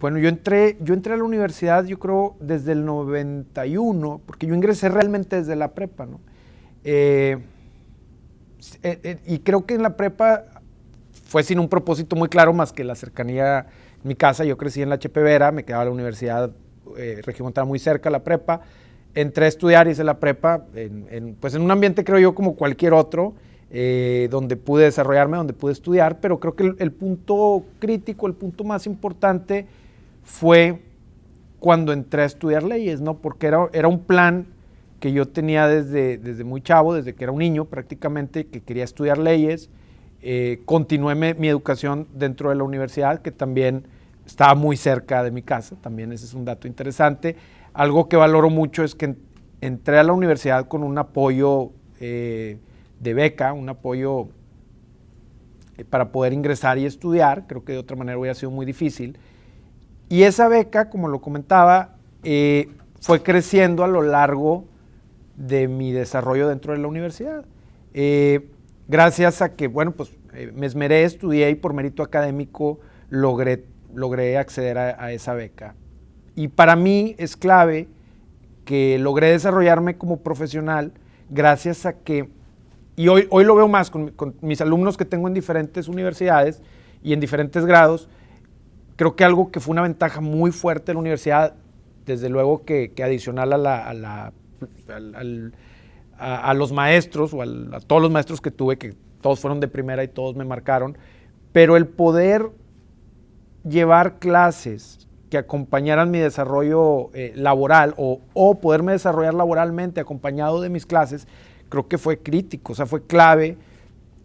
Bueno, yo entré a la universidad, yo creo, desde el 91, porque yo ingresé realmente desde la prepa, ¿no? Y creo que en la prepa fue sin un propósito muy claro más que la cercanía a mi casa. Yo crecí en la Chepe Vera, me quedaba la universidad regiomontana muy cerca, la prepa. Entré a estudiar, hice la prepa, pues en un ambiente, creo yo, como cualquier otro, donde pude desarrollarme, donde pude estudiar, pero creo que el punto crítico, el punto más importante fue cuando entré a estudiar leyes, ¿no? Porque era un plan que yo tenía desde muy chavo, desde que era un niño prácticamente, que quería estudiar leyes. Continué mi educación dentro de la universidad, que también estaba muy cerca de mi casa, también ese es un dato interesante. Algo que valoro mucho es que entré a la universidad con un apoyo de beca, un apoyo para poder ingresar y estudiar. Creo que de otra manera hubiera sido muy difícil. Y esa beca, como lo comentaba, fue creciendo a lo largo de mi desarrollo dentro de la universidad. Gracias a que, bueno, pues me esmeré, estudié y por mérito académico logré acceder a esa beca. Y para mí es clave que logré desarrollarme como profesional gracias a que, y hoy lo veo más con mis alumnos que tengo en diferentes universidades y en diferentes grados. Creo que algo que fue una ventaja muy fuerte de la universidad, desde luego que adicional a los maestros o a todos los maestros que tuve, que todos fueron de primera y todos me marcaron, pero el poder llevar clases que acompañaran mi desarrollo laboral o poderme desarrollar laboralmente acompañado de mis clases, creo que fue crítico, o sea, fue clave.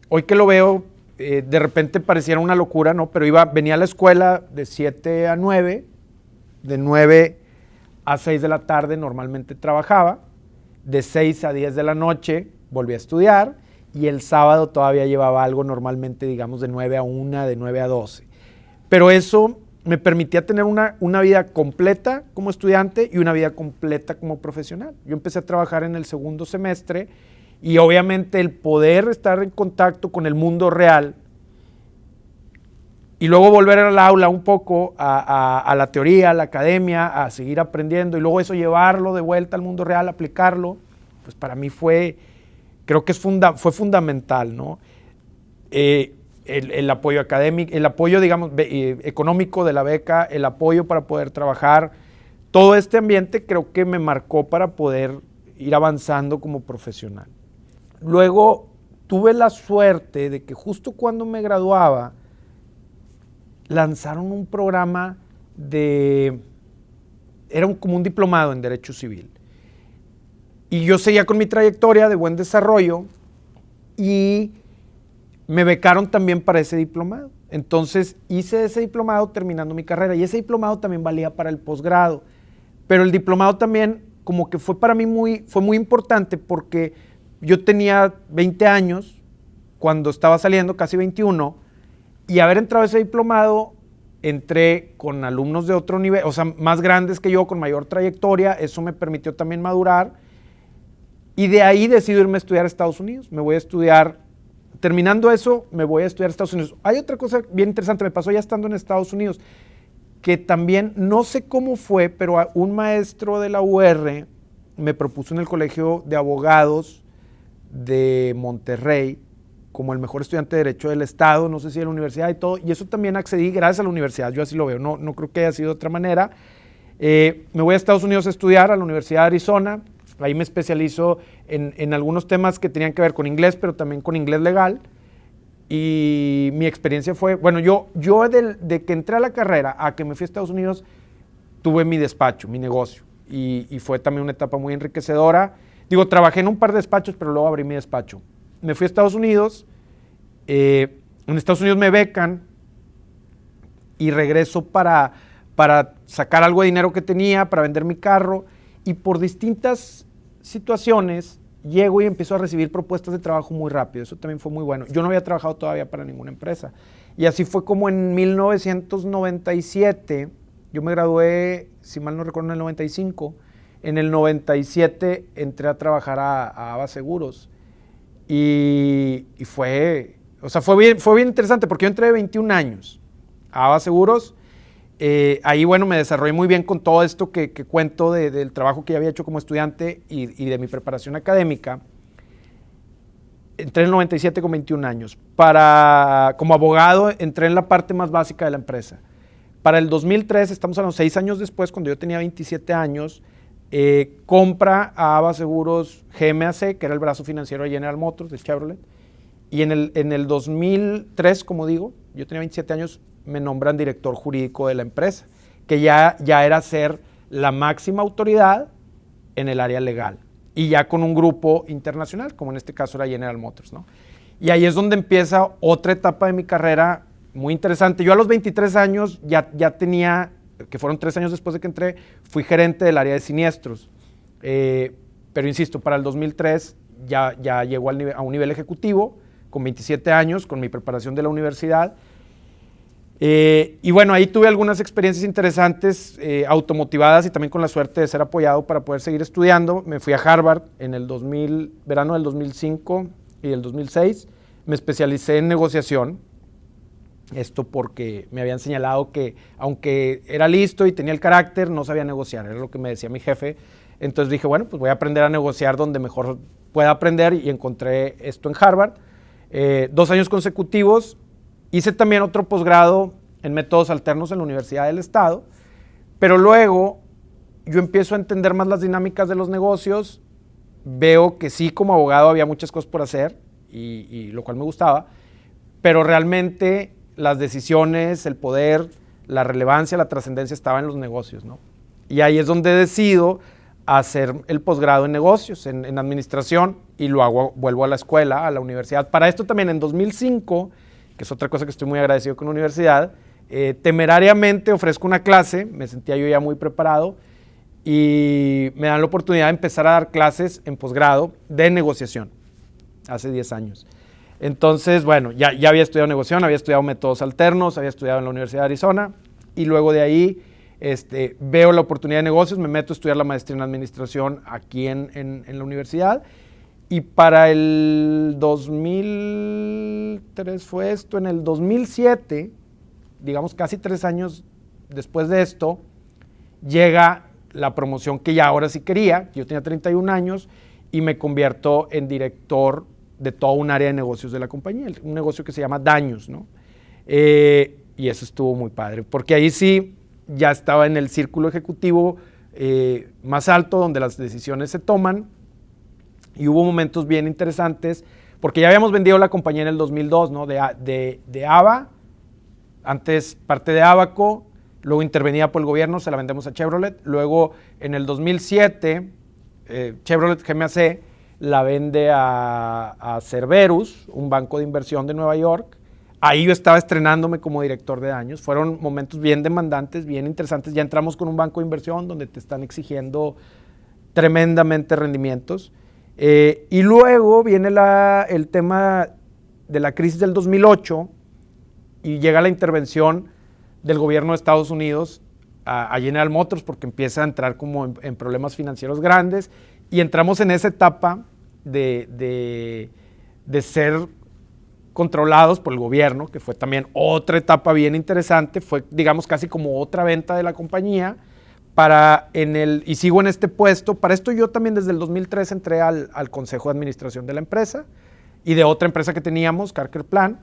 Hoy que lo veo, de repente pareciera una locura, ¿no? Pero venía a la escuela de 7 a 9, de 9 a 6 de la tarde normalmente trabajaba, de 6 a 10 de la noche volví a estudiar y el sábado todavía llevaba algo normalmente, digamos, de 9 a 1, de 9 a 12. Pero eso me permitía tener una vida completa como estudiante y una vida completa como profesional. Yo empecé a trabajar en el segundo semestre y obviamente el poder estar en contacto con el mundo real y luego volver al aula un poco a la teoría, a la academia, a seguir aprendiendo y luego eso llevarlo de vuelta al mundo real, aplicarlo, pues para mí creo que fue fundamental, ¿no? El apoyo académico, el apoyo, digamos, económico de la beca, el apoyo para poder trabajar, todo este ambiente creo que me marcó para poder ir avanzando como profesional. Luego tuve la suerte de que justo cuando me graduaba, lanzaron un programa era como un diplomado en Derecho Civil. Y yo seguía con mi trayectoria de buen desarrollo y me becaron también para ese diplomado. Entonces hice ese diplomado terminando mi carrera y ese diplomado también valía para el posgrado. Pero el diplomado también como que fue para mí fue muy importante porque yo tenía 20 años cuando estaba saliendo, casi 21, y haber entrado a ese diplomado, entré con alumnos de otro nivel, o sea, más grandes que yo, con mayor trayectoria, eso me permitió también madurar, y de ahí decido irme a estudiar a Estados Unidos. Me voy a estudiar, terminando eso, me voy a estudiar a Estados Unidos. Hay otra cosa bien interesante, me pasó ya estando en Estados Unidos, que también, no sé cómo fue, pero un maestro de la UR me propuso en el Colegio de Abogados de Monterrey como el mejor estudiante de Derecho del Estado, no sé si de la universidad y todo, y eso también accedí gracias a la universidad, yo así lo veo, no creo que haya sido de otra manera. Me voy a Estados Unidos a estudiar a la Universidad de Arizona, ahí me especializo en algunos temas que tenían que ver con inglés, pero también con inglés legal, y mi experiencia fue, bueno, yo de que entré a la carrera a que me fui a Estados Unidos, tuve mi despacho, mi negocio, y fue también una etapa muy enriquecedora. Digo, trabajé en un par de despachos, pero luego abrí mi despacho. Me fui a Estados Unidos, en Estados Unidos me becan y regreso para sacar algo de dinero que tenía, para vender mi carro, y por distintas situaciones llego y empiezo a recibir propuestas de trabajo muy rápido. Eso también fue muy bueno. Yo no había trabajado todavía para ninguna empresa. Y así fue como en 1997, yo me gradué, si mal no recuerdo, en el 95, en el 97 entré a trabajar a Ava Seguros y fue bien interesante porque yo entré de 21 años a Ava Seguros Ahí, bueno, me desarrollé muy bien con todo esto que cuento del trabajo que ya había hecho como estudiante y de mi preparación académica. Entré en el 97 con 21 años. Como abogado, entré en la parte más básica de la empresa. Para el 2003, estamos hablando 6 años después, cuando yo tenía 27 años, compra a ABA Seguros GMAC, que era el brazo financiero de General Motors, de Chevrolet. Y en el 2003, como digo, yo tenía 27 años, me nombran director jurídico de la empresa, que ya era ser la máxima autoridad en el área legal. Y ya con un grupo internacional, como en este caso era General Motors, ¿no? Y ahí es donde empieza otra etapa de mi carrera muy interesante. Yo a los 23 años ya tenía, que fueron 3 años después de que entré, fui gerente del área de siniestros. Pero insisto, para el 2003 ya llegó a un nivel ejecutivo, con 27 años, con mi preparación de la universidad. Y bueno, ahí tuve algunas experiencias interesantes, automotivadas y también con la suerte de ser apoyado para poder seguir estudiando. Me fui a Harvard en el verano del 2005 y el 2006. Me especialicé en negociación. Esto porque me habían señalado que, aunque era listo y tenía el carácter, no sabía negociar. Era lo que me decía mi jefe. Entonces dije, bueno, pues voy a aprender a negociar donde mejor pueda aprender y encontré esto en Harvard. 2 años consecutivos. Hice también otro posgrado en métodos alternos en la Universidad del Estado, pero luego yo empiezo a entender más las dinámicas de los negocios, veo que sí, como abogado había muchas cosas por hacer, y lo cual me gustaba, pero realmente las decisiones, el poder, la relevancia, la trascendencia estaba en los negocios, ¿no? Y ahí es donde decido hacer el posgrado en negocios, en administración, y lo hago, vuelvo a la escuela, a la universidad. Para esto también en 2005, que es otra cosa que estoy muy agradecido con la universidad, temerariamente ofrezco una clase, me sentía yo ya muy preparado, y me dan la oportunidad de empezar a dar clases en posgrado de negociación, hace 10 años. Entonces, bueno, ya había estudiado negociación, había estudiado métodos alternos, había estudiado en la Universidad de Arizona, y luego de ahí veo la oportunidad de negocios, me meto a estudiar la maestría en administración aquí en la universidad. Y para el 2003 fue esto, en el 2007, digamos casi 3 años después de esto, llega la promoción que ya ahora sí quería. Yo tenía 31 años y me convierto en director de toda un área de negocios de la compañía, un negocio que se llama Daños, ¿no? Y eso estuvo muy padre, porque ahí sí ya estaba en el círculo ejecutivo más alto, donde las decisiones se toman. Y hubo momentos bien interesantes, porque ya habíamos vendido la compañía en el 2002, ¿no? De ABA, antes parte de Abaco, luego intervenida por el gobierno, se la vendemos a Chevrolet. Luego, en el 2007, Chevrolet GMAC la vende a Cerberus, un banco de inversión de Nueva York. Ahí yo estaba estrenándome como director de Daños. Fueron momentos bien demandantes, bien interesantes. Ya entramos con un banco de inversión donde te están exigiendo tremendamente rendimientos. Y luego viene el tema de la crisis del 2008 y llega la intervención del gobierno de Estados Unidos a General Motors, porque empieza a entrar como en problemas financieros grandes, y entramos en esa etapa de ser controlados por el gobierno, que fue también otra etapa bien interesante. Fue, digamos, casi como otra venta de la compañía. Y sigo en este puesto. Para esto yo también desde el 2003 entré al consejo de administración de la empresa y de otra empresa que teníamos, Carker Plan.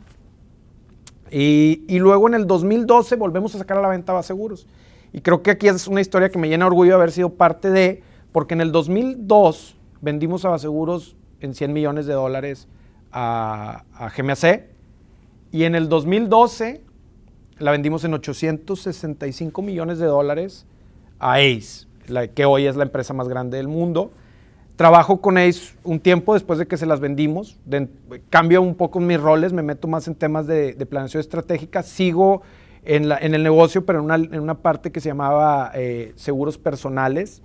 Y luego en el 2012 volvemos a sacar a la venta ABA Seguros. Y creo que aquí es una historia que me llena de orgullo de haber sido parte de, porque en el 2002 vendimos ABA Seguros en $100 millones a GMAC, y en el 2012 la vendimos en $865 millones a ACE, que hoy es la empresa más grande del mundo. Trabajo con ACE un tiempo después de que se las vendimos. Cambio un poco mis roles, me meto más en temas de planeación estratégica. Sigo en el negocio, pero en una parte que se llamaba seguros personales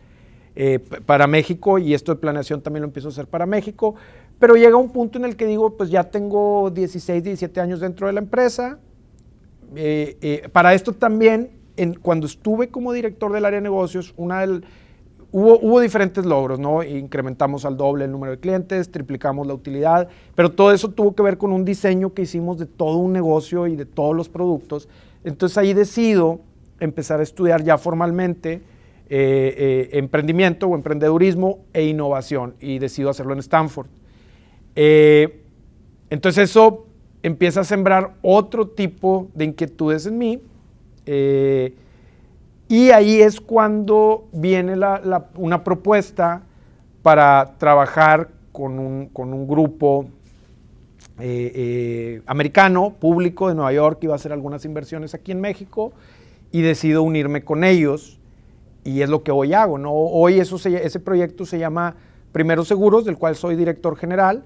para México, y esto de planeación también lo empiezo a hacer para México. Pero llega un punto en el que digo, pues ya tengo 16, 17 años dentro de la empresa. Para esto también, cuando estuve como director del área de negocios, hubo diferentes logros, ¿no? Incrementamos al doble el número de clientes, triplicamos la utilidad, pero todo eso tuvo que ver con un diseño que hicimos de todo un negocio y de todos los productos. Entonces ahí decido empezar a estudiar ya formalmente emprendimiento o emprendedurismo e innovación, y decido hacerlo en Stanford. Entonces eso empieza a sembrar otro tipo de inquietudes en mí, y ahí es cuando viene una propuesta para trabajar con un grupo americano, público de Nueva York, que iba a hacer algunas inversiones aquí en México, y decido unirme con ellos, y es lo que hoy hago, ¿no? Hoy ese proyecto se llama Primeros Seguros, del cual soy director general,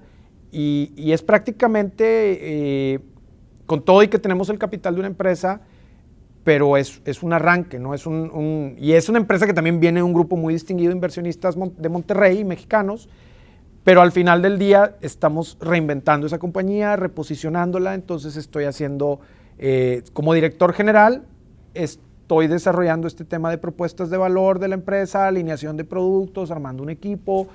y es prácticamente, con todo y que tenemos el capital de una empresa, pero es un arranque, ¿no? Y es una empresa que también viene de un grupo muy distinguido de inversionistas de Monterrey, mexicanos, pero al final del día estamos reinventando esa compañía, reposicionándola. Entonces estoy haciendo, como director general, estoy desarrollando este tema de propuestas de valor de la empresa, alineación de productos, armando un equipo,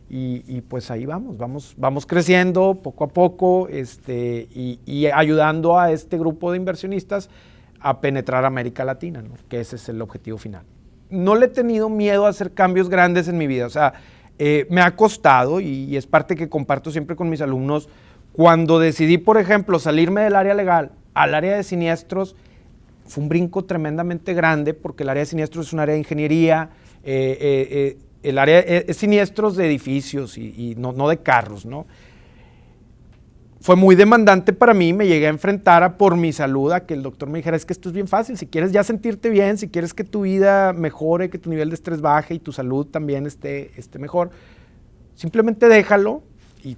y pues ahí vamos creciendo poco a poco, y ayudando a este grupo de inversionistas a penetrar América Latina, ¿no? Que ese es el objetivo final. No le he tenido miedo a hacer cambios grandes en mi vida, o sea, me ha costado, y es parte que comparto siempre con mis alumnos. Cuando decidí, por ejemplo, salirme del área legal al área de siniestros, fue un brinco tremendamente grande, porque el área de siniestros es un área de ingeniería, el área es siniestros de edificios y no de carros, ¿no? Fue muy demandante para mí, me llegué a enfrentar por mi salud, a que el doctor me dijera, es que esto es bien fácil, si quieres ya sentirte bien, si quieres que tu vida mejore, que tu nivel de estrés baje y tu salud también esté mejor, simplemente déjalo y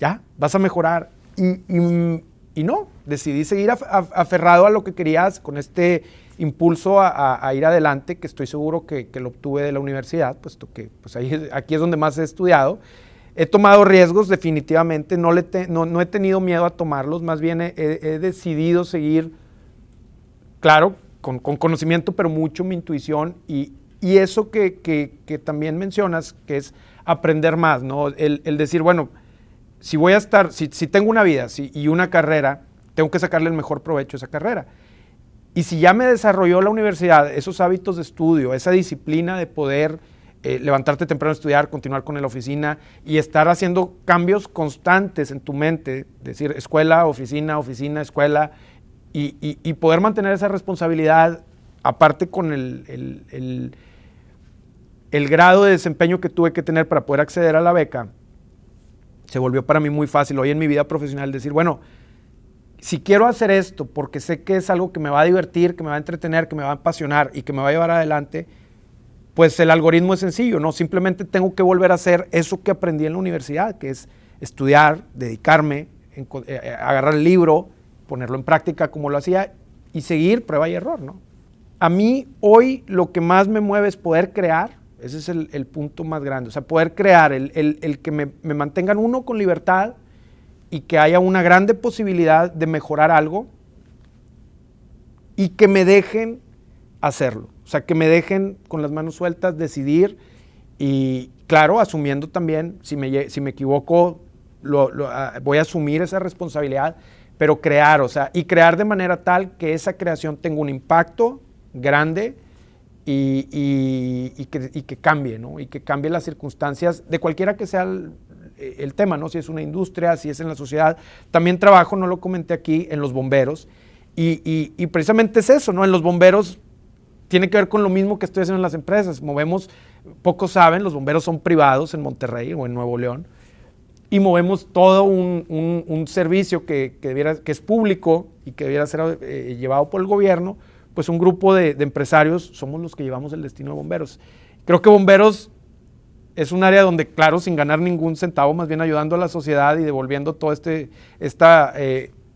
ya, vas a mejorar. Y no, decidí seguir aferrado a lo que querías, con este impulso a ir adelante, que estoy seguro que lo obtuve de la universidad, puesto que pues aquí es donde más he estudiado. He tomado riesgos, definitivamente, no he tenido miedo a tomarlos, más bien he decidido seguir, claro, con conocimiento, pero mucho mi intuición, y eso que también mencionas, que es aprender más, ¿no? El decir, bueno, si tengo una vida y una carrera, tengo que sacarle el mejor provecho a esa carrera. Y si ya me desarrolló la universidad, esos hábitos de estudio, esa disciplina de poder levantarte temprano a estudiar, continuar con la oficina y estar haciendo cambios constantes en tu mente, decir escuela, oficina, escuela, y poder mantener esa responsabilidad, aparte con el grado de desempeño que tuve que tener para poder acceder a la beca, se volvió para mí muy fácil hoy en mi vida profesional decir, bueno, si quiero hacer esto porque sé que es algo que me va a divertir, que me va a entretener, que me va a apasionar y que me va a llevar adelante, pues el algoritmo es sencillo, ¿no? Simplemente tengo que volver a hacer eso que aprendí en la universidad, que es estudiar, dedicarme, agarrar el libro, ponerlo en práctica como lo hacía y seguir prueba y error, ¿no? A mí hoy lo que más me mueve es poder crear, ese es el punto más grande, o sea, poder crear, el que me mantengan uno con libertad y que haya una grande posibilidad de mejorar algo y que me dejen hacerlo. O sea, que me dejen con las manos sueltas decidir, y claro, asumiendo también, si me equivoco, voy a asumir esa responsabilidad, pero crear, o sea, y crear de manera tal que esa creación tenga un impacto grande y que cambie, ¿no? Y que cambie las circunstancias de cualquiera que sea el tema, ¿no? Si es una industria, si es en la sociedad. También trabajo, no lo comenté aquí, en los bomberos, y precisamente es eso, ¿no? En los bomberos tiene que ver con lo mismo que estoy haciendo en las empresas. Pocos saben, los bomberos son privados en Monterrey o en Nuevo León, y movemos todo un servicio que es público y que debiera ser llevado por el gobierno. Pues un grupo de empresarios somos los que llevamos el destino de bomberos. Creo que bomberos es un área donde, claro, sin ganar ningún centavo, más bien ayudando a la sociedad y devolviendo toda esta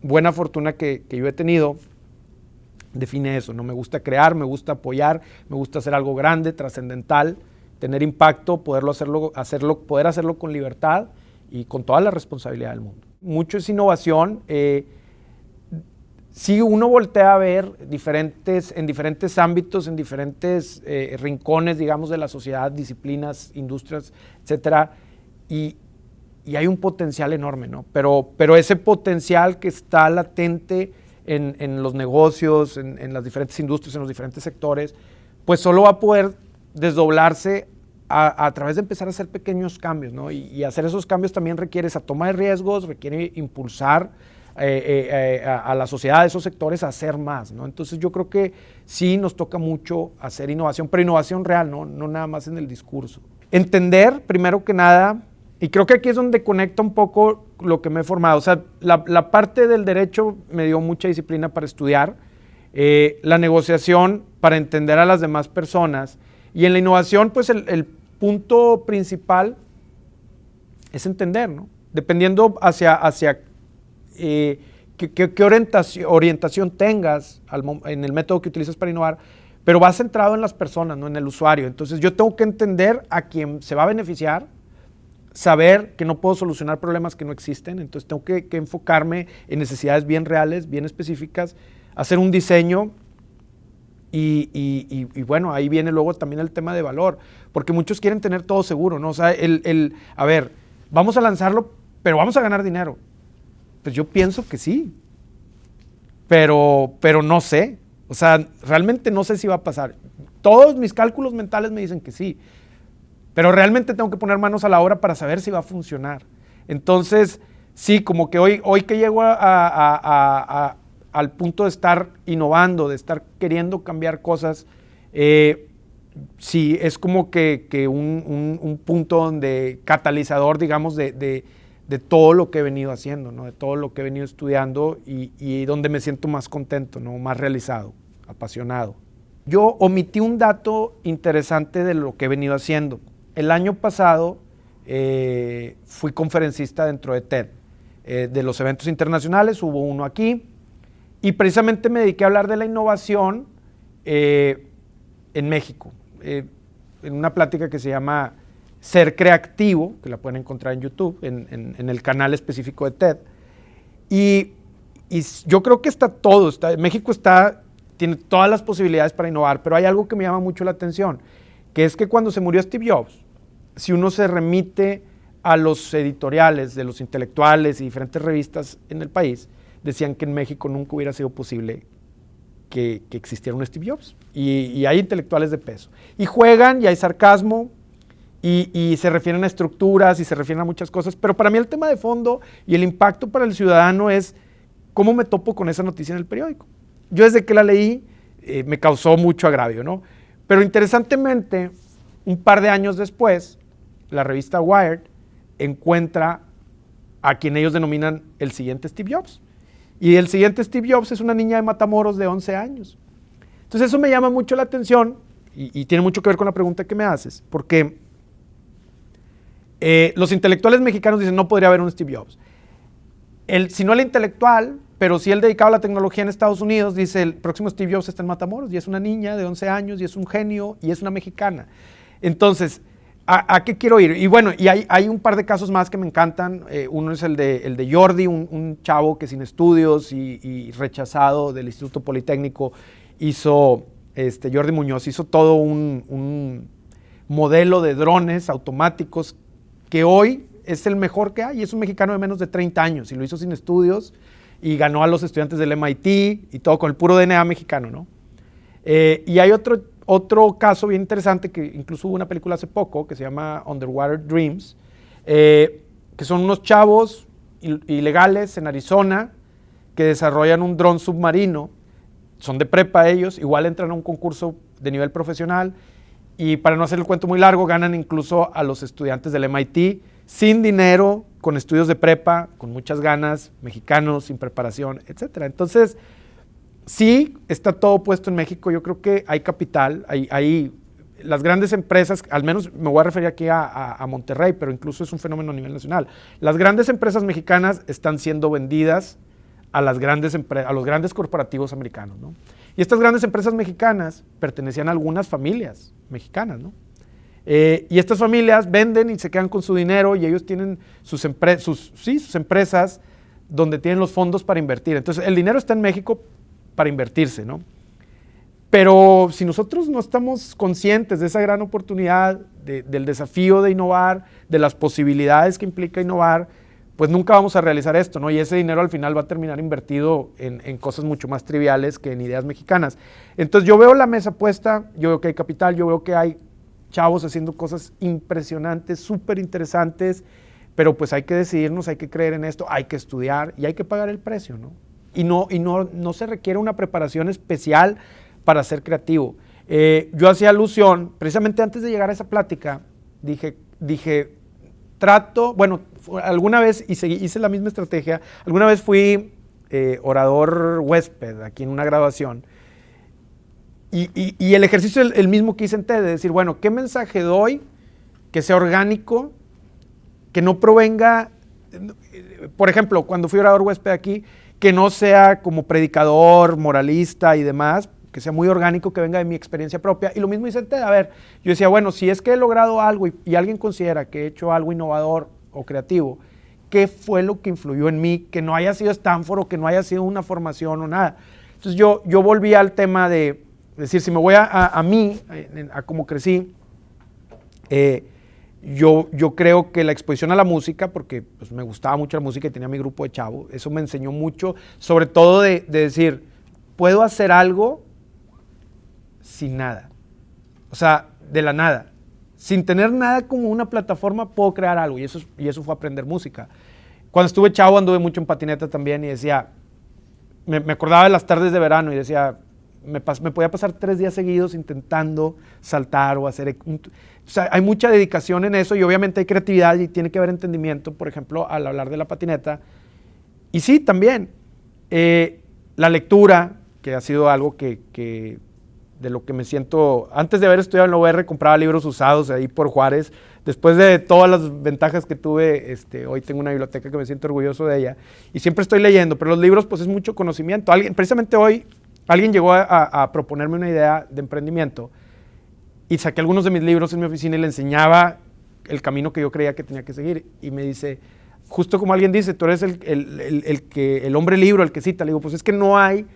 buena fortuna que yo he tenido, define eso, ¿no? Me gusta crear, me gusta apoyar, me gusta hacer algo grande, trascendental, tener impacto, poder hacerlo con libertad y con toda la responsabilidad del mundo. Mucho es innovación. Si uno voltea a ver en diferentes ámbitos, en diferentes rincones, digamos, de la sociedad, disciplinas, industrias, etcétera, y hay un potencial enorme, ¿no? Pero ese potencial que está latente en los negocios, en las diferentes industrias, en los diferentes sectores, pues solo va a poder desdoblarse a través de empezar a hacer pequeños cambios, ¿no? Y hacer esos cambios también requiere esa toma de riesgos, requiere impulsar a la sociedad de esos sectores a hacer más, ¿no? Entonces yo creo que sí nos toca mucho hacer innovación, pero innovación real, no nada más en el discurso. Entender, primero que nada, y creo que aquí es donde conecta un poco lo que me he formado, o sea, la parte del derecho me dio mucha disciplina para estudiar, la negociación para entender a las demás personas, y en la innovación, pues el punto principal es entender, ¿no? Dependiendo hacia qué orientación tengas en el método que utilizas para innovar, pero va centrado en las personas, no en el usuario. Entonces yo tengo que entender a quién se va a beneficiar, saber que no puedo solucionar problemas que no existen, entonces tengo que enfocarme en necesidades bien reales, bien específicas, hacer un diseño y bueno, ahí viene luego también el tema de valor, porque muchos quieren tener todo seguro, ¿no? O sea, a ver, vamos a lanzarlo, pero vamos a ganar dinero. Pues yo pienso que sí, pero no sé, o sea, realmente no sé si va a pasar. Todos mis cálculos mentales me dicen que sí, pero realmente tengo que poner manos a la obra para saber si va a funcionar. Entonces, sí, como que hoy que llego al punto de estar innovando, de estar queriendo cambiar cosas, sí, es como que un punto donde catalizador, digamos, de todo lo que he venido haciendo, ¿no? De todo lo que he venido estudiando y donde me siento más contento, ¿no? Más realizado, apasionado. Yo omití un dato interesante de lo que he venido haciendo. El año pasado fui conferencista dentro de TED, de los eventos internacionales, hubo uno aquí, y precisamente me dediqué a hablar de la innovación en México, en una plática que se llama Ser Creativo, que la pueden encontrar en YouTube, en el canal específico de TED. Y yo creo que está todo, México tiene todas las posibilidades para innovar, pero hay algo que me llama mucho la atención, que es que cuando se murió Steve Jobs, si uno se remite a los editoriales de los intelectuales y diferentes revistas en el país, decían que en México nunca hubiera sido posible que existiera un Steve Jobs. Y hay intelectuales de peso. Y juegan, y hay sarcasmo, y se refieren a estructuras, y se refieren a muchas cosas, pero para mí el tema de fondo y el impacto para el ciudadano es cómo me topo con esa noticia en el periódico. Yo desde que la leí me causó mucho agravio, ¿no? Pero interesantemente, un par de años después, la revista Wired encuentra a quien ellos denominan el siguiente Steve Jobs. Y el siguiente Steve Jobs es una niña de Matamoros de 11 años. Entonces eso me llama mucho la atención y tiene mucho que ver con la pregunta que me haces, porque los intelectuales mexicanos dicen no podría haber un Steve Jobs. Si no el intelectual, pero sí el dedicado a la tecnología en Estados Unidos, dice el próximo Steve Jobs está en Matamoros y es una niña de 11 años y es un genio y es una mexicana. Entonces, ¿a qué quiero ir? Y bueno, y hay un par de casos más que me encantan. Uno es el de Jordi, un chavo que sin estudios y rechazado del Instituto Politécnico Jordi Muñoz hizo todo un modelo de drones automáticos que hoy es el mejor que hay. Es un mexicano de menos de 30 años y lo hizo sin estudios y ganó a los estudiantes del MIT y todo con el puro DNA mexicano, ¿no? Y hay otro caso bien interesante que incluso hubo una película hace poco que se llama Underwater Dreams, que son unos chavos ilegales en Arizona que desarrollan un dron submarino, son de prepa ellos, igual entran a un concurso de nivel profesional y para no hacer el cuento muy largo ganan incluso a los estudiantes del MIT sin dinero, con estudios de prepa, con muchas ganas, mexicanos, sin preparación, etc. Entonces, sí, está todo puesto en México. Yo creo que hay capital, hay las grandes empresas, al menos me voy a referir aquí a Monterrey, pero incluso es un fenómeno a nivel nacional. Las grandes empresas mexicanas están siendo vendidas a los grandes corporativos americanos, ¿no? Y estas grandes empresas mexicanas pertenecían a algunas familias mexicanas, ¿no? Y estas familias venden y se quedan con su dinero y ellos tienen sus empresas donde tienen los fondos para invertir. Entonces, el dinero está en México para invertirse, ¿no? Pero si nosotros no estamos conscientes de esa gran oportunidad, del desafío de innovar, de las posibilidades que implica innovar, pues nunca vamos a realizar esto, ¿no? Y ese dinero al final va a terminar invertido en cosas mucho más triviales que en ideas mexicanas. Entonces yo veo la mesa puesta, yo veo que hay capital, yo veo que hay chavos haciendo cosas impresionantes, súper interesantes, pero pues hay que decidirnos, hay que creer en esto, hay que estudiar y hay que pagar el precio, ¿no? Y no se requiere una preparación especial para ser creativo. Yo hacía alusión, precisamente antes de llegar a esa plática, dije alguna vez hice la misma estrategia, alguna vez fui orador huésped aquí en una graduación y el ejercicio es el mismo que hice en TED, de decir, bueno, ¿qué mensaje doy que sea orgánico, que no provenga, por ejemplo, cuando fui orador huésped aquí, que no sea como predicador, moralista y demás, que sea muy orgánico, que venga de mi experiencia propia? Y lo mismo hice en TED. A ver, yo decía, bueno, si es que he logrado algo y alguien considera que he hecho algo innovador o creativo, ¿qué fue lo que influyó en mí? Que no haya sido Stanford o que no haya sido una formación o nada. Entonces yo volví al tema de decir, si me voy a mí, a cómo crecí, yo creo que la exposición a la música, porque pues, me gustaba mucho la música y tenía mi grupo de chavos, eso me enseñó mucho, sobre todo de decir, puedo hacer algo sin nada, o sea, de la nada, sin tener nada como una plataforma, puedo crear algo, y eso fue aprender música. Cuando estuve chavo anduve mucho en patineta también y decía, me acordaba de las tardes de verano y decía, me podía pasar 3 días seguidos intentando saltar o hacer... O sea, hay mucha dedicación en eso y obviamente hay creatividad y tiene que haber entendimiento, por ejemplo, al hablar de la patineta. Y sí, también, la lectura, que ha sido algo que de lo que me siento... Antes de haber estudiado en la UR, compraba libros usados ahí por Juárez. Después de todas las ventajas que tuve, hoy tengo una biblioteca que me siento orgulloso de ella. Y siempre estoy leyendo, pero los libros pues es mucho conocimiento. Precisamente hoy, alguien llegó a proponerme una idea de emprendimiento y saqué algunos de mis libros en mi oficina y le enseñaba el camino que yo creía que tenía que seguir. Y me dice, justo como alguien dice, tú eres el hombre libro, el que cita. Le digo, pues es que no hay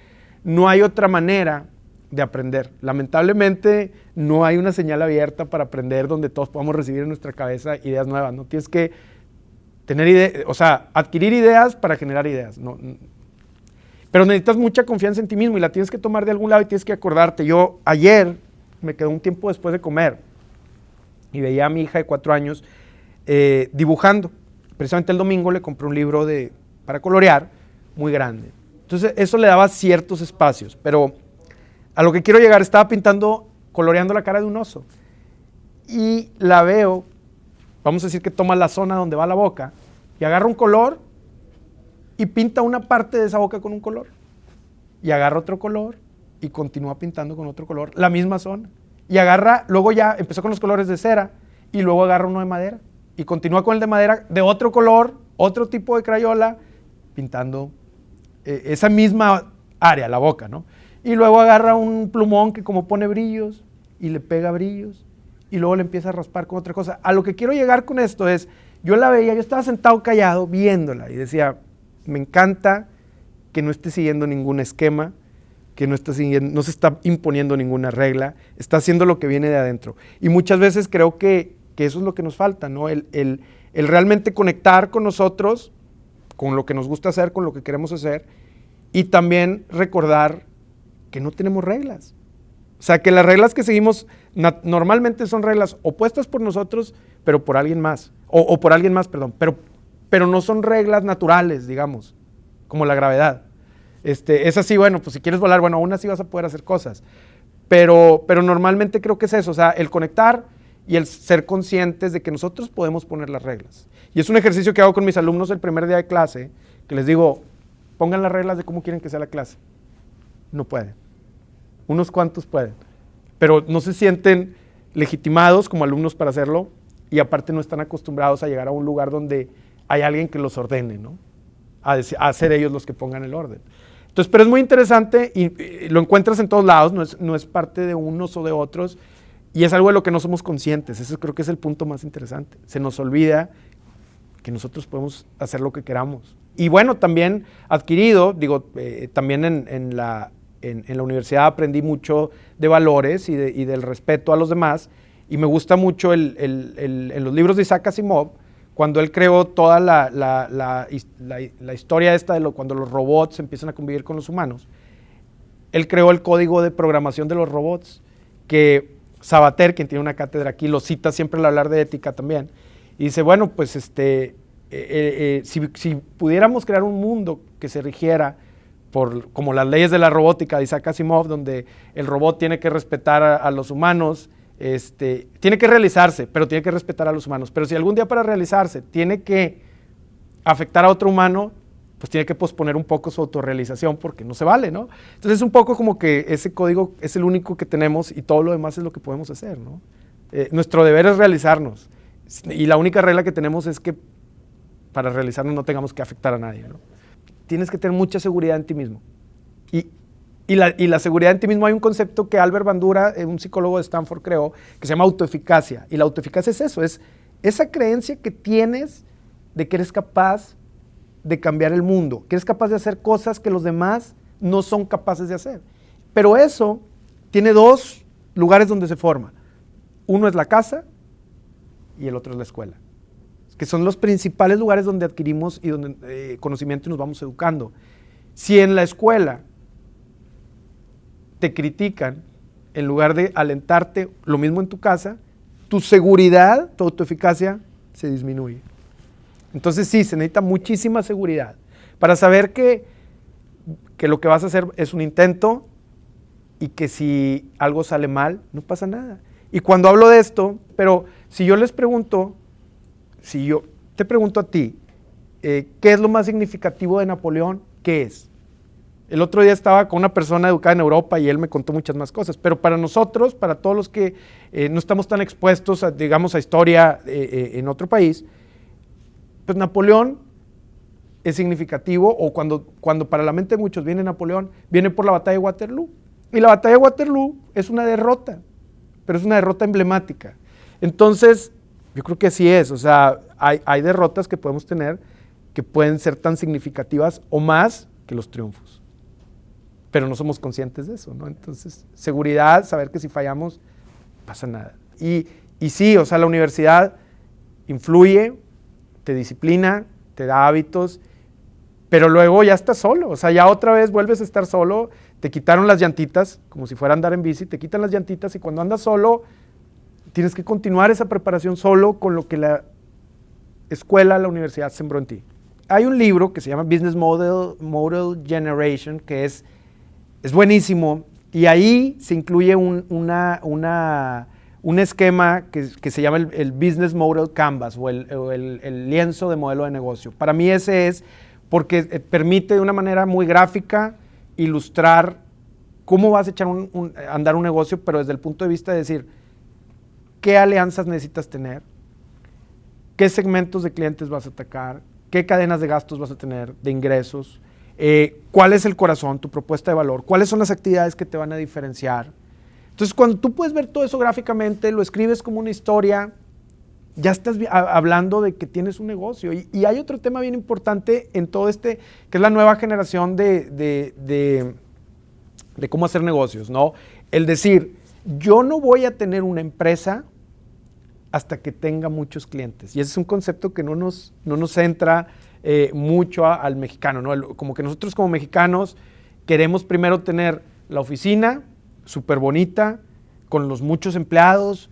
otra manera de aprender. Lamentablemente no hay una señal abierta para aprender donde todos podamos recibir en nuestra cabeza ideas nuevas. No tienes que tener ideas, o sea, adquirir ideas para generar ideas. No, pero necesitas mucha confianza en ti mismo y la tienes que tomar de algún lado y tienes que acordarte. Yo ayer me quedé un tiempo después de comer y veía a mi hija de 4 años dibujando. Precisamente el domingo le compré un libro para colorear muy grande. Entonces eso le daba ciertos espacios, pero a lo que quiero llegar, estaba coloreando la cara de un oso y la veo, vamos a decir que toma la zona donde va la boca y agarra un color y pinta una parte de esa boca con un color y agarra otro color y continúa pintando con otro color la misma zona y luego ya empezó con los colores de cera y luego agarra uno de madera y continúa con el de madera de otro color, otro tipo de crayola, pintando esa misma área, la boca, ¿no? Y luego agarra un plumón que como pone brillos y le pega brillos y luego le empieza a raspar con otra cosa. A lo que quiero llegar con esto es, yo la veía, yo estaba sentado callado viéndola y decía, me encanta que no esté siguiendo ningún esquema, que no se está imponiendo ninguna regla, está haciendo lo que viene de adentro. Y muchas veces creo que eso es lo que nos falta, ¿no? El realmente conectar con nosotros, con lo que nos gusta hacer, con lo que queremos hacer, y también recordar que no tenemos reglas. O sea, que las reglas que seguimos normalmente son reglas opuestas por nosotros, pero por alguien más, o por alguien más, perdón, pero no son reglas naturales, digamos, como la gravedad. Es así, bueno, pues si quieres volar, bueno, aún así vas a poder hacer cosas. Pero normalmente creo que es eso, o sea, el conectar y el ser conscientes de que nosotros podemos poner las reglas. Y es un ejercicio que hago con mis alumnos el primer día de clase, que les digo, pongan las reglas de cómo quieren que sea la clase. No pueden. Unos cuantos pueden, pero no se sienten legitimados como alumnos para hacerlo y aparte no están acostumbrados a llegar a un lugar donde hay alguien que los ordene, ¿no? A ser ellos los que pongan el orden. Entonces, pero es muy interesante y lo encuentras en todos lados, no es parte de unos o de otros y es algo de lo que no somos conscientes. Eso creo que es el punto más interesante. Se nos olvida que nosotros podemos hacer lo que queramos. Y bueno, también adquirido, también en la universidad aprendí mucho de valores y del respeto a los demás y me gusta mucho en los libros de Isaac Asimov cuando él creó toda la historia esta de cuando los robots empiezan a convivir con los humanos, él creó el código de programación de los robots, que Sabater, quien tiene una cátedra aquí, lo cita siempre al hablar de ética también, y dice, bueno, pues si pudiéramos crear un mundo que se rigiera como las leyes de la robótica de Isaac Asimov, donde el robot tiene que respetar a los humanos, tiene que realizarse, pero tiene que respetar a los humanos. Pero si algún día para realizarse tiene que afectar a otro humano, pues tiene que posponer un poco su autorrealización porque no se vale, ¿no? Entonces es un poco como que ese código es el único que tenemos y todo lo demás es lo que podemos hacer, ¿no? Nuestro deber es realizarnos y la única regla que tenemos es que para realizarnos no tengamos que afectar a nadie, ¿no? Tienes que tener mucha seguridad en ti mismo. Y la seguridad en ti mismo, hay un concepto que Albert Bandura, un psicólogo de Stanford, creó, que se llama autoeficacia. Y la autoeficacia es eso, es esa creencia que tienes de que eres capaz de cambiar el mundo, que eres capaz de hacer cosas que los demás no son capaces de hacer. Pero eso tiene dos lugares donde se forma. Uno es la casa y el otro es la escuela, que son los principales lugares donde adquirimos y donde conocimiento y nos vamos educando. Si en la escuela te critican, en lugar de alentarte, lo mismo en tu casa, tu seguridad, tu autoeficacia se disminuye. Entonces sí, se necesita muchísima seguridad para saber que lo que vas a hacer es un intento y que si algo sale mal, no pasa nada. Y cuando hablo de esto, pero si yo les pregunto, si yo te pregunto a ti, ¿qué es lo más significativo de Napoleón? ¿Qué es? El otro día estaba con una persona educada en Europa y él me contó muchas más cosas, pero para nosotros, para todos los que no estamos tan expuestos a, digamos, a historia en otro país, pues Napoleón es significativo, o cuando para la mente de muchos viene Napoleón, viene por la batalla de Waterloo. Y la batalla de Waterloo es una derrota, pero es una derrota emblemática. Entonces, yo creo que así es, o sea, hay derrotas que podemos tener que pueden ser tan significativas o más que los triunfos. Pero no somos conscientes de eso, ¿no? Entonces, seguridad, saber que si fallamos, no pasa nada. Y sí, o sea, la universidad influye, te disciplina, te da hábitos, pero luego ya estás solo, o sea, ya otra vez vuelves a estar solo, te quitaron las llantitas, como si fuera a andar en bici, te quitan las llantitas y cuando andas solo, tienes que continuar esa preparación solo con lo que la escuela, la universidad sembró en ti. Hay un libro que se llama Business Model Generation, que es buenísimo, y ahí se incluye un esquema que se llama el Business Model Canvas, o el lienzo de modelo de negocio. Para mí ese es porque permite de una manera muy gráfica ilustrar cómo vas a echar andar un negocio, pero desde el punto de vista de decir, ¿qué alianzas necesitas tener? ¿Qué segmentos de clientes vas a atacar? ¿Qué cadenas de gastos vas a tener, de ingresos? ¿Cuál es el corazón, tu propuesta de valor? ¿Cuáles son las actividades que te van a diferenciar? Entonces, cuando tú puedes ver todo eso gráficamente, lo escribes como una historia, ya estás hablando de que tienes un negocio. Y hay otro tema bien importante en todo que es la nueva generación de cómo hacer negocios, ¿no? El decir, yo no voy a tener una empresa hasta que tenga muchos clientes. Y ese es un concepto que no nos entra mucho al mexicano, ¿no? Como que nosotros como mexicanos queremos primero tener la oficina súper bonita, con los muchos empleados,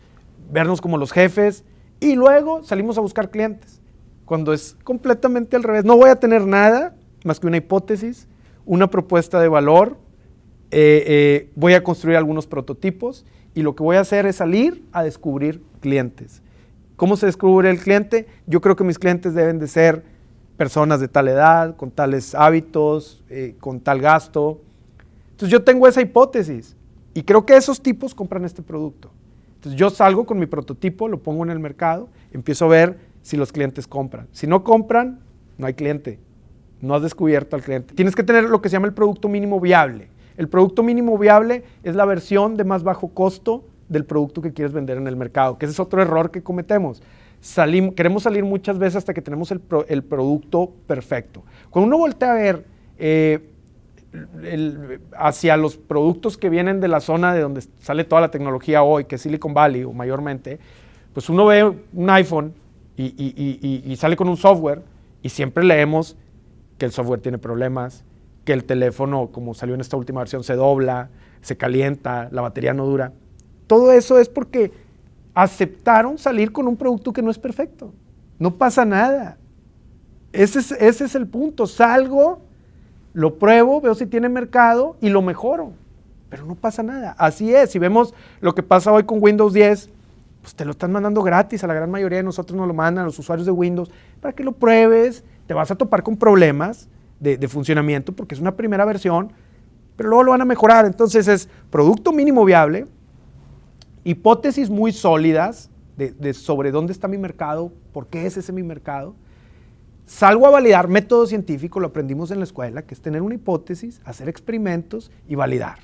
vernos como los jefes, y luego salimos a buscar clientes, cuando es completamente al revés. No voy a tener nada más que una hipótesis, una propuesta de valor, voy a construir algunos prototipos, y lo que voy a hacer es salir a descubrir clientes. ¿Cómo se descubre el cliente? Yo creo que mis clientes deben de ser personas de tal edad, con tales hábitos, con tal gasto. Entonces yo tengo esa hipótesis y creo que esos tipos compran este producto. Entonces yo salgo con mi prototipo, lo pongo en el mercado, empiezo a ver si los clientes compran. Si no compran, no hay cliente, no has descubierto al cliente. Tienes que tener lo que se llama el producto mínimo viable. El producto mínimo viable es la versión de más bajo costo del producto que quieres vender en el mercado, que ese es otro error que cometemos. Queremos salir muchas veces hasta que tenemos el producto perfecto. Cuando uno voltea a ver hacia los productos que vienen de la zona de donde sale toda la tecnología hoy, que es Silicon Valley o mayormente, pues uno ve un iPhone y sale con un software y siempre leemos que el software tiene problemas, que el teléfono, como salió en esta última versión, se dobla, se calienta, la batería no dura. Todo eso es porque aceptaron salir con un producto que no es perfecto. No pasa nada. Ese es el punto. Salgo, lo pruebo, veo si tiene mercado y lo mejoro. Pero no pasa nada. Así es. Si vemos lo que pasa hoy con Windows 10, pues te lo están mandando gratis. A la gran mayoría de nosotros nos lo mandan, a los usuarios de Windows, para que lo pruebes. Te vas a topar con problemas de funcionamiento porque es una primera versión, pero luego lo van a mejorar. Entonces es producto mínimo viable, hipótesis muy sólidas de sobre dónde está mi mercado, por qué es ese mi mercado. Salgo a validar método científico, lo aprendimos en la escuela, que es tener una hipótesis, hacer experimentos y validar.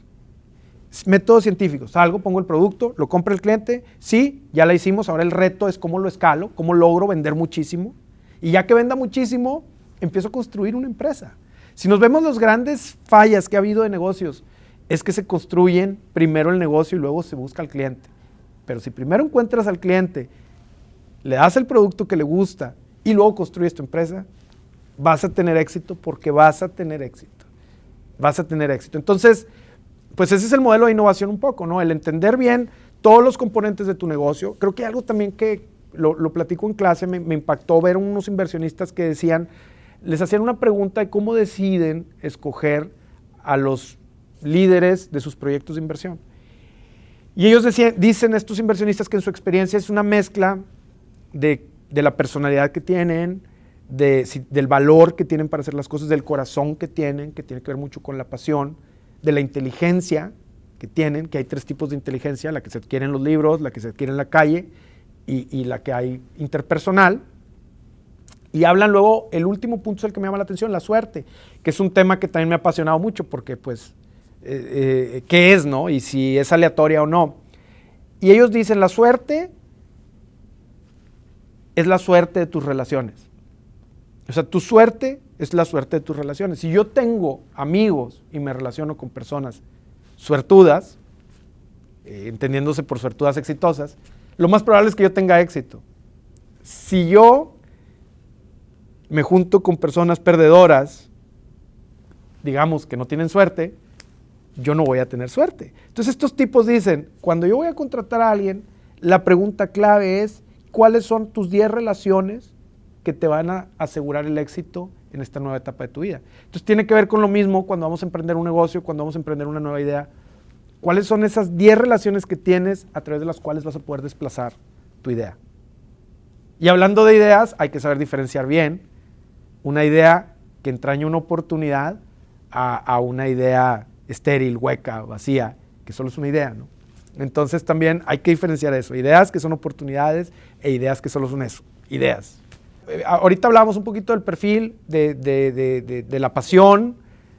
Método científico, salgo, pongo el producto, lo compra el cliente, sí, ya la hicimos, ahora el reto es cómo lo escalo, cómo logro vender muchísimo, y ya que venda muchísimo, empiezo a construir una empresa. Si nos vemos las grandes fallas que ha habido de negocios, es que se construyen primero el negocio y luego se busca al cliente. Pero si primero encuentras al cliente, le das el producto que le gusta y luego construyes tu empresa, vas a tener éxito porque vas a tener éxito. Vas a tener éxito. Entonces, pues ese es el modelo de innovación un poco, ¿no? El entender bien todos los componentes de tu negocio. Creo que algo también que lo platico en clase, me impactó ver unos inversionistas que decían, les hacían una pregunta de cómo deciden escoger a los líderes de sus proyectos de inversión. Y ellos dicen estos inversionistas que en su experiencia es una mezcla de la personalidad que tienen, del valor que tienen para hacer las cosas, del corazón que tienen, que tiene que ver mucho con la pasión, de la inteligencia que tienen, que hay 3 tipos de inteligencia, la que se adquiere en los libros, la que se adquiere en la calle y la que hay interpersonal. Y hablan luego, el último punto es el que me llama la atención, la suerte, que es un tema que también me ha apasionado mucho porque pues, ¿qué es, no? Y si es aleatoria o no. Y ellos dicen, la suerte es la suerte de tus relaciones. O sea, tu suerte es la suerte de tus relaciones. Si yo tengo amigos y me relaciono con personas suertudas, entendiéndose por suertudas exitosas, lo más probable es que yo tenga éxito. Si yo me junto con personas perdedoras, digamos que no tienen suerte, yo no voy a tener suerte. Entonces estos tipos dicen, cuando yo voy a contratar a alguien, la pregunta clave es, ¿cuáles son tus 10 relaciones que te van a asegurar el éxito en esta nueva etapa de tu vida? Entonces tiene que ver con lo mismo cuando vamos a emprender un negocio, cuando vamos a emprender una nueva idea. ¿Cuáles son esas 10 relaciones que tienes a través de las cuales vas a poder desplazar tu idea? Y hablando de ideas, hay que saber diferenciar bien una idea que entraña una oportunidad a una idea estéril, hueca, vacía, que solo es una idea, ¿no? Entonces también hay que diferenciar eso, ideas que son oportunidades e ideas que solo son eso, ideas. Ahorita hablábamos un poquito del perfil, de la pasión,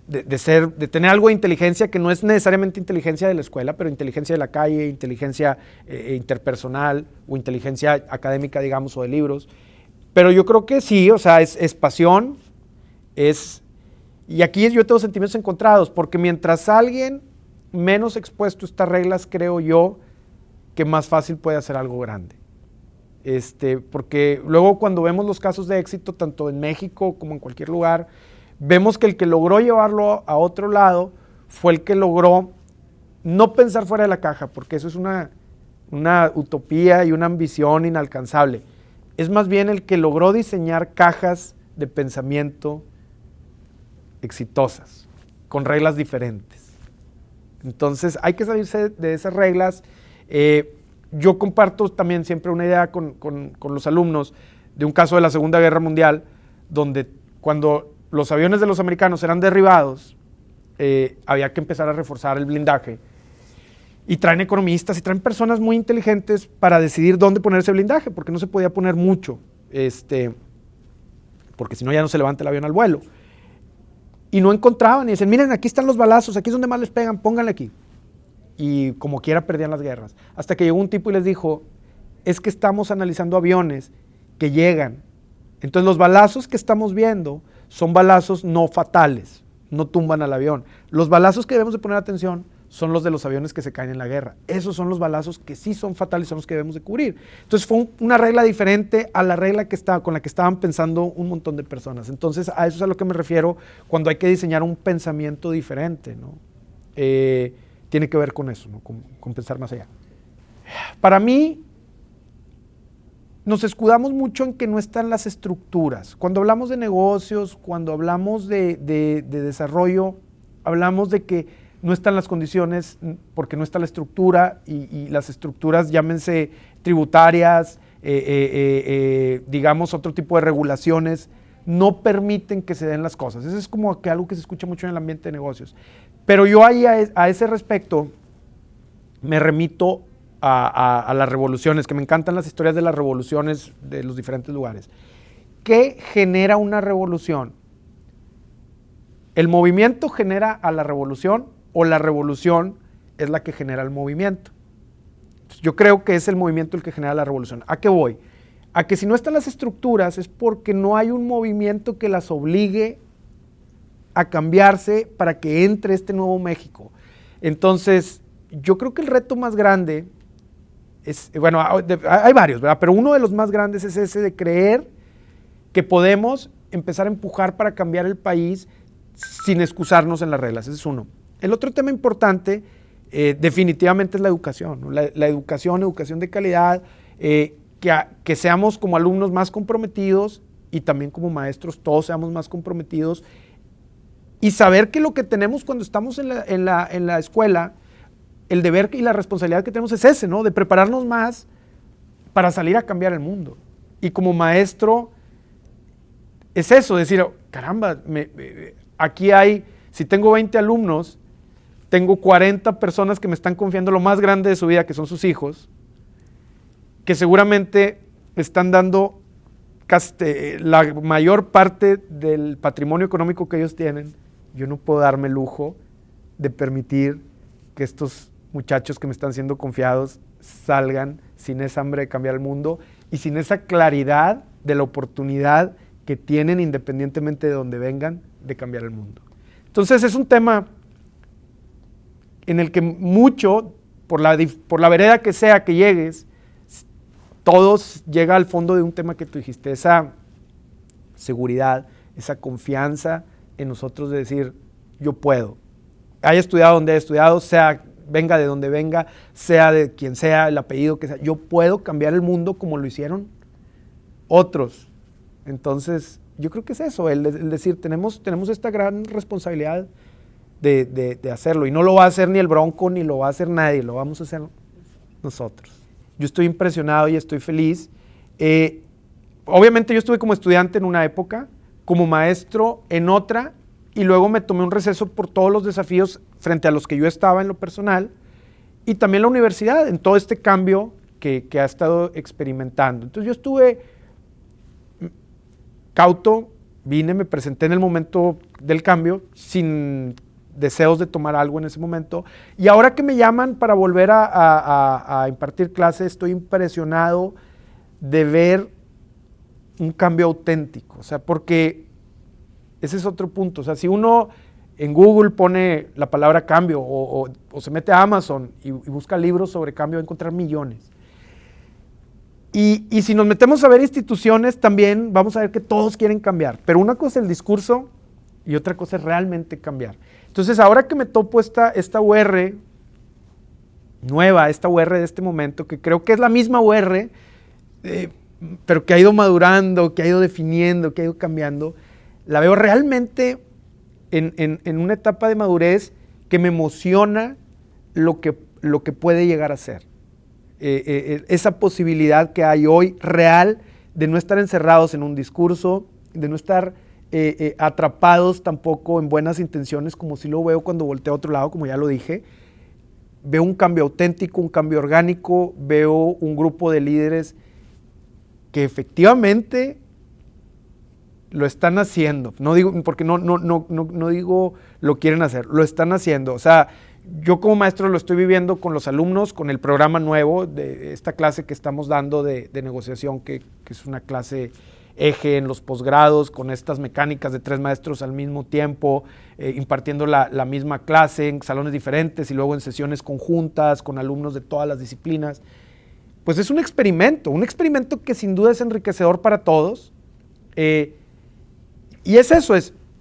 de tener algo de inteligencia que no es necesariamente inteligencia de la escuela, pero inteligencia de la calle, inteligencia interpersonal o inteligencia académica, digamos, o de libros. Pero yo creo que sí, o sea, es pasión, y aquí yo tengo sentimientos encontrados, porque mientras alguien menos expuesto a estas reglas, creo yo que más fácil puede hacer algo grande. Porque luego cuando vemos los casos de éxito, tanto en México como en cualquier lugar, vemos que el que logró llevarlo a otro lado fue el que logró no pensar fuera de la caja, porque eso es una utopía y una ambición inalcanzable. Es más bien el que logró diseñar cajas de pensamiento exitosas, con reglas diferentes. Entonces hay que salirse de esas reglas. Yo comparto también siempre una idea con los alumnos de un caso de la Segunda Guerra Mundial, donde cuando los aviones de los americanos eran derribados, había que empezar a reforzar el blindaje. Y traen economistas y traen personas muy inteligentes para decidir dónde poner ese blindaje, porque no se podía poner mucho, porque si no ya no se levanta el avión al vuelo. Y no encontraban, y dicen, miren, aquí están los balazos, aquí es donde más les pegan, pónganle aquí. Y como quiera perdían las guerras. Hasta que llegó un tipo y les dijo, es que estamos analizando aviones que llegan. Entonces los balazos que estamos viendo son balazos no fatales, no tumban al avión. Los balazos que debemos de poner atención son los de los aviones que se caen en la guerra. Esos son los balazos que sí son fatales, son los que debemos de cubrir. Entonces fue una regla diferente a la regla con la que estaban pensando un montón de personas. Entonces a eso es a lo que me refiero cuando hay que diseñar un pensamiento diferente, ¿no? Tiene que ver con eso, ¿no? Con pensar más allá. Para mí, nos escudamos mucho en que no están las estructuras. Cuando hablamos de negocios, cuando hablamos de desarrollo, hablamos de que no están las condiciones porque no está la estructura y las estructuras, llámense tributarias, digamos otro tipo de regulaciones, no permiten que se den las cosas. Eso es como que algo que se escucha mucho en el ambiente de negocios. Pero yo ahí a ese respecto me remito a las revoluciones, que me encantan las historias de las revoluciones de los diferentes lugares. ¿Qué genera una revolución? ¿El movimiento genera a la revolución o la revolución es la que genera el movimiento? Entonces, yo creo que es el movimiento el que genera la revolución. ¿A qué voy? A que si no están las estructuras es porque no hay un movimiento que las obligue a cambiarse para que entre este nuevo México. Entonces, yo creo que el reto más grande es, bueno, hay varios, ¿verdad? Pero uno de los más grandes es ese de creer que podemos empezar a empujar para cambiar el país sin excusarnos en las reglas. Ese es uno. El otro tema importante definitivamente es la educación, ¿no? La educación de calidad, que seamos como alumnos más comprometidos y también como maestros todos seamos más comprometidos y saber que lo que tenemos cuando estamos en la escuela, el deber y la responsabilidad que tenemos es ese, ¿no? De prepararnos más para salir a cambiar el mundo. Y como maestro es eso, decir, caramba, aquí hay, si tengo 20 alumnos, tengo 40 personas que me están confiando lo más grande de su vida, que son sus hijos, que seguramente están dando la mayor parte del patrimonio económico que ellos tienen. Yo no puedo darme el lujo de permitir que estos muchachos que me están siendo confiados salgan sin esa hambre de cambiar el mundo y sin esa claridad de la oportunidad que tienen independientemente de donde vengan de cambiar el mundo. Entonces es un tema en el que mucho, por la vereda que sea que llegues, todos llega al fondo de un tema que tú dijiste, esa seguridad, esa confianza en nosotros de decir, yo puedo. Haya estudiado donde haya estudiado, venga de donde venga, sea de quien sea, el apellido que sea, yo puedo cambiar el mundo como lo hicieron otros. Entonces, yo creo que es eso, el decir, tenemos esta gran responsabilidad de hacerlo, y no lo va a hacer ni el Bronco, ni lo va a hacer nadie, lo vamos a hacer nosotros. Yo estoy impresionado y estoy feliz. Obviamente yo estuve como estudiante en una época, como maestro en otra, y luego me tomé un receso por todos los desafíos frente a los que yo estaba en lo personal, y también la universidad, en todo este cambio que ha estado experimentando. Entonces yo estuve cauto, vine, me presenté en el momento del cambio, sin deseos de tomar algo en ese momento, y ahora que me llaman para volver a impartir clases, estoy impresionado de ver un cambio auténtico, o sea, porque ese es otro punto, o sea, si uno en Google pone la palabra cambio o se mete a Amazon y busca libros sobre cambio, va a encontrar millones. Y si nos metemos a ver instituciones, también vamos a ver que todos quieren cambiar, pero una cosa es el discurso y otra cosa es realmente cambiar. Entonces, ahora que me topo esta UR nueva, esta UR de este momento, que creo que es la misma UR, pero que ha ido madurando, que ha ido definiendo, que ha ido cambiando, la veo realmente en una etapa de madurez que me emociona lo que puede llegar a ser. Esa posibilidad que hay hoy real de no estar encerrados en un discurso, de no estar atrapados tampoco en buenas intenciones, como si lo veo cuando volteo a otro lado, como ya lo dije. Veo un cambio auténtico, un cambio orgánico, veo un grupo de líderes que efectivamente lo están haciendo. No digo, porque no digo lo quieren hacer, lo están haciendo. O sea, yo como maestro lo estoy viviendo con los alumnos, con el programa nuevo de esta clase que estamos dando de negociación, que es una clase eje en los posgrados con estas mecánicas de 3 maestros al mismo tiempo, impartiendo la misma clase en salones diferentes y luego en sesiones conjuntas con alumnos de todas las disciplinas. Pues es un experimento que sin duda es enriquecedor para todos. Y es eso,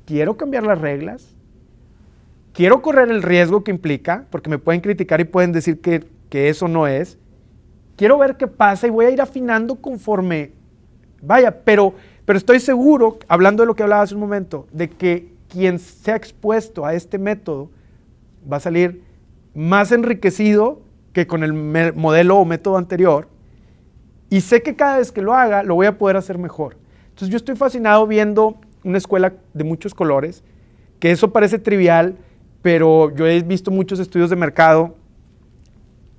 quiero cambiar las reglas, quiero correr el riesgo que implica, porque me pueden criticar y pueden decir que eso no es. Quiero ver qué pasa y voy a ir afinando conforme vaya, pero estoy seguro, hablando de lo que hablaba hace un momento, de que quien sea expuesto a este método va a salir más enriquecido que con el modelo o método anterior, y sé que cada vez que lo haga, lo voy a poder hacer mejor. Entonces yo estoy fascinado viendo una escuela de muchos colores, que eso parece trivial, pero yo he visto muchos estudios de mercado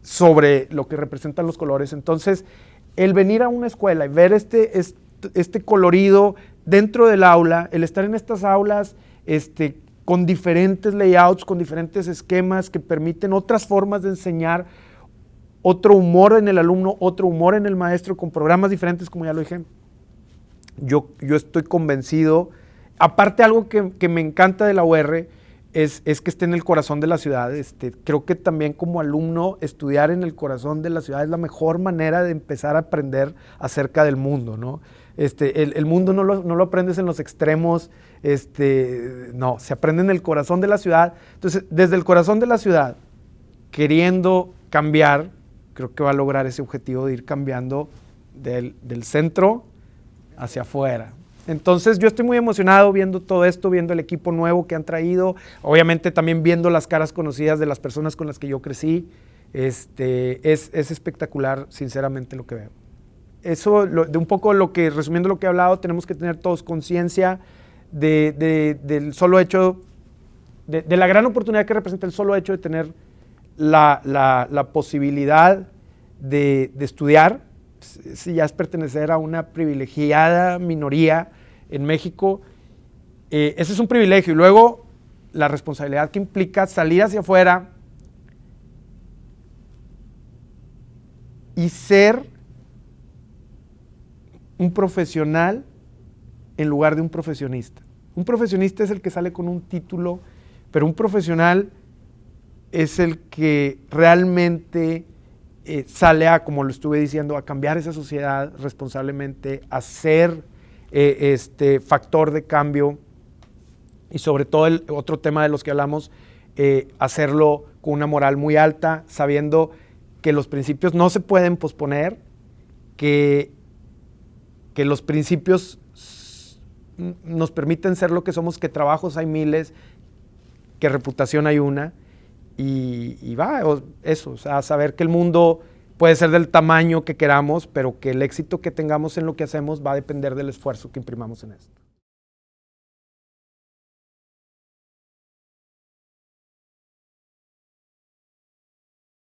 sobre lo que representan los colores. Entonces, el venir a una escuela y ver este colorido dentro del aula, el estar en estas aulas con diferentes layouts, con diferentes esquemas que permiten otras formas de enseñar, otro humor en el alumno, otro humor en el maestro, con programas diferentes, como ya lo dije. Yo estoy convencido. Aparte, algo que me encanta de la UR es que esté en el corazón de la ciudad. Creo que también como alumno estudiar en el corazón de la ciudad es la mejor manera de empezar a aprender acerca del mundo, ¿no? El mundo no lo aprendes en los extremos, no, se aprende en el corazón de la ciudad. Entonces, desde el corazón de la ciudad, queriendo cambiar, creo que va a lograr ese objetivo de ir cambiando del centro hacia afuera. Entonces yo estoy muy emocionado viendo todo esto, viendo el equipo nuevo que han traído, obviamente también viendo las caras conocidas de las personas con las que yo crecí. Es espectacular, sinceramente, lo que veo. Eso, de un poco resumiendo lo que he hablado, tenemos que tener todos conciencia del solo hecho, de la gran oportunidad que representa el solo hecho de tener la posibilidad de estudiar. Si ya es pertenecer a una privilegiada minoría en México, ese es un privilegio. Y luego la responsabilidad que implica salir hacia afuera y ser un profesional en lugar de un profesionista. Un profesionista es el que sale con un título, pero un profesional es el que realmente sale a, como lo estuve diciendo, a cambiar esa sociedad responsablemente, a ser factor de cambio y sobre todo el otro tema de los que hablamos, hacerlo con una moral muy alta, sabiendo que los principios no se pueden posponer, que los principios nos permiten ser lo que somos, que trabajos hay miles, que reputación hay una. Y eso, o sea, saber que el mundo puede ser del tamaño que queramos, pero que el éxito que tengamos en lo que hacemos va a depender del esfuerzo que imprimamos en esto.